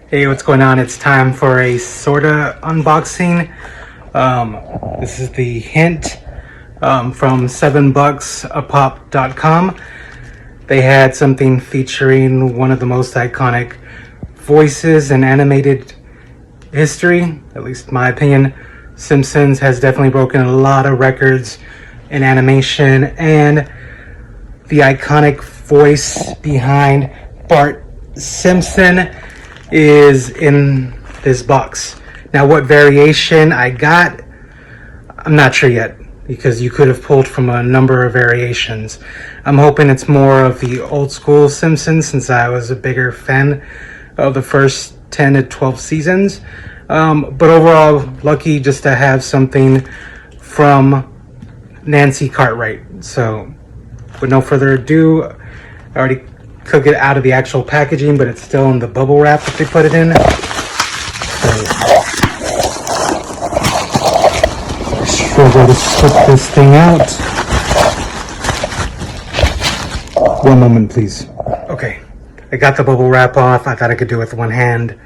Hey, what's going on? It's time for a sorta unboxing. This is the hint from $7bucksapop.com. They had something featuring one of the most iconic voices in animated history, at least in my opinion. Simpsons has definitely broken a lot of records in animation, and the iconic voice behind Bart Simpson is in this box. Now, what variation I got, I'm not sure yet, because you could have pulled from a number of variations. I'm hoping it's more of the old school Simpsons, since I was a bigger fan of the first 10 to 12 seasons. But overall, lucky just to have something from Nancy Cartwright. So, with no further ado, I already took it out of the actual packaging, but it's still in the bubble wrap that they put it in. Struggle to put this thing out. One moment, please. Okay, I got the bubble wrap off. I thought I could do it with one hand.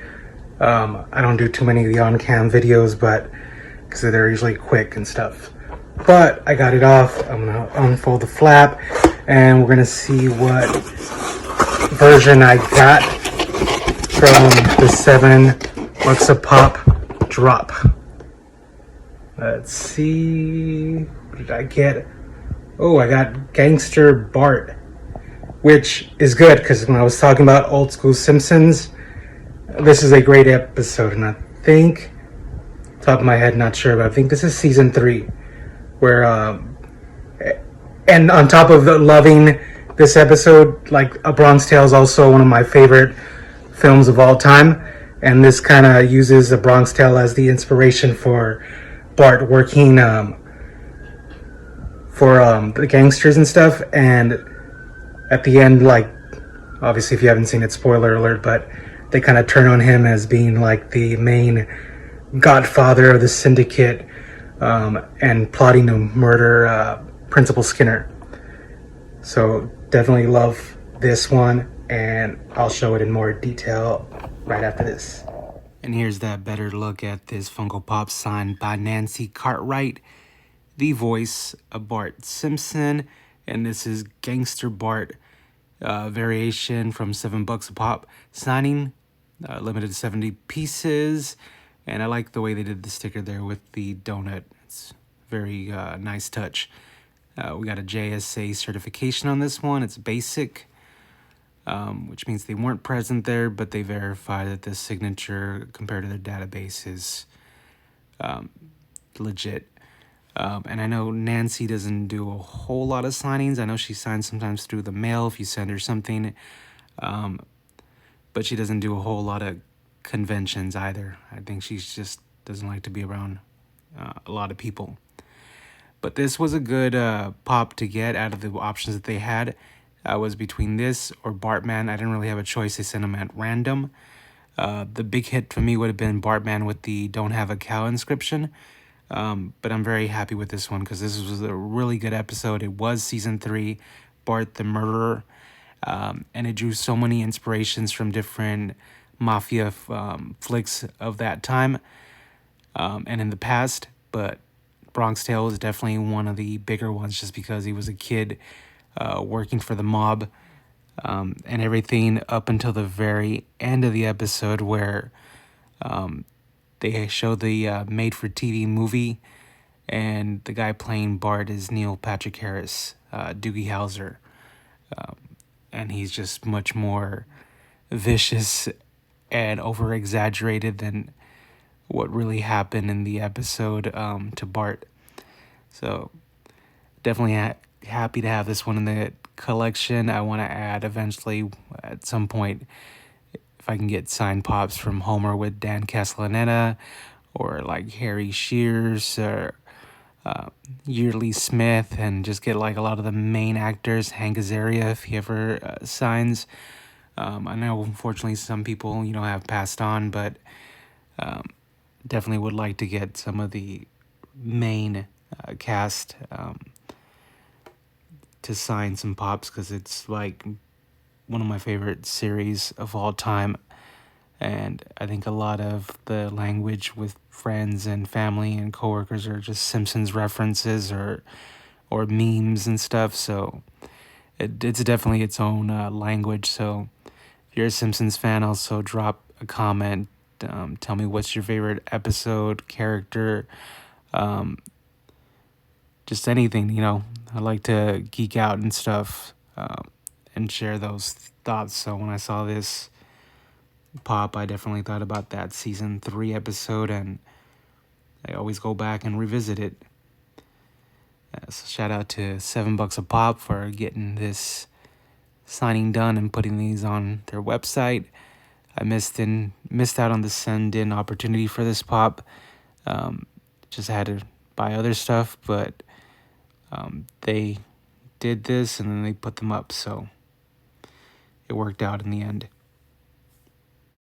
I don't do too many of the on-cam videos, but because they're usually quick and stuff. But I got it off. I'm gonna unfold the flap, and we're gonna see what version I got from the $7 a pop drop. Let's see, what did I get? Oh, I got Gangster Bart, which is good because when I was talking about old school Simpsons, this is a great episode, and I think, top of my head, not sure, but I think this is season 3, where and on top of loving this episode, like A Bronx Tale is also one of my favorite films of all time, and this kind of uses A Bronx Tale as the inspiration for Bart working for the gangsters and stuff. And at the end, like, obviously if you haven't seen it, spoiler alert, but they kind of turn on him as being like the main godfather of the syndicate, and plotting to murder Principal Skinner. So definitely love this one, and I'll show it in more detail right after this. And here's that better look at this Funko Pop signed by Nancy Cartwright, the voice of Bart Simpson, and this is Gangster Bart, variation from $7 a pop, signing, limited to 70 pieces, and I like the way they did the sticker there with the donut. It's very nice touch. We got a JSA certification on this one. It's basic, which means they weren't present there, but they verified that the signature compared to their database is legit. And I know Nancy doesn't do a whole lot of signings. I know she signs sometimes through the mail if you send her something, but she doesn't do a whole lot of conventions either. I think she just doesn't like to be around a lot of people. But this was a good pop to get out of the options that they had. Was between this or Bartman. I didn't really have a choice. They sent them at random. The big hit for me would have been Bartman with the "Don't Have a Cow" inscription. But I'm very happy with this one because this was a really good episode. It was season 3, Bart the Murderer. And it drew so many inspirations from different mafia flicks of that time and in the past. But Bronx Tale was definitely one of the bigger ones just because he was a kid working for the mob, and everything up until the very end of the episode where they show the made-for-TV movie, and the guy playing Bart is Neil Patrick Harris, Doogie Howser, and he's just much more vicious and over-exaggerated than what really happened in the episode to Bart. So definitely happy to have this one in the collection. I want to add eventually at some point if I can get signed pops from Homer with Dan Castellaneta, or like Harry Shears or Yearly Smith, and just get like a lot of the main actors. Hank Azaria, if he ever signs. I know unfortunately some people have passed on, but definitely would like to get some of the main cast to sign some pops, because it's like one of my favorite series of all time. And I think a lot of the language with friends and family and coworkers are just Simpsons references or memes and stuff. So it's definitely its own language. So if you're a Simpsons fan, also drop a comment. Tell me what's your favorite episode, character, um, just anything. I like to geek out and stuff, and share those thoughts. So when I saw this pop, I definitely thought about that season 3 episode, and I always go back and revisit it. So shout out to $7 a pop for getting this signing done and putting these on their website. I missed out on the send in opportunity for this pop. Um, just had to buy other stuff, but they did this and then they put them up, so it worked out in the end.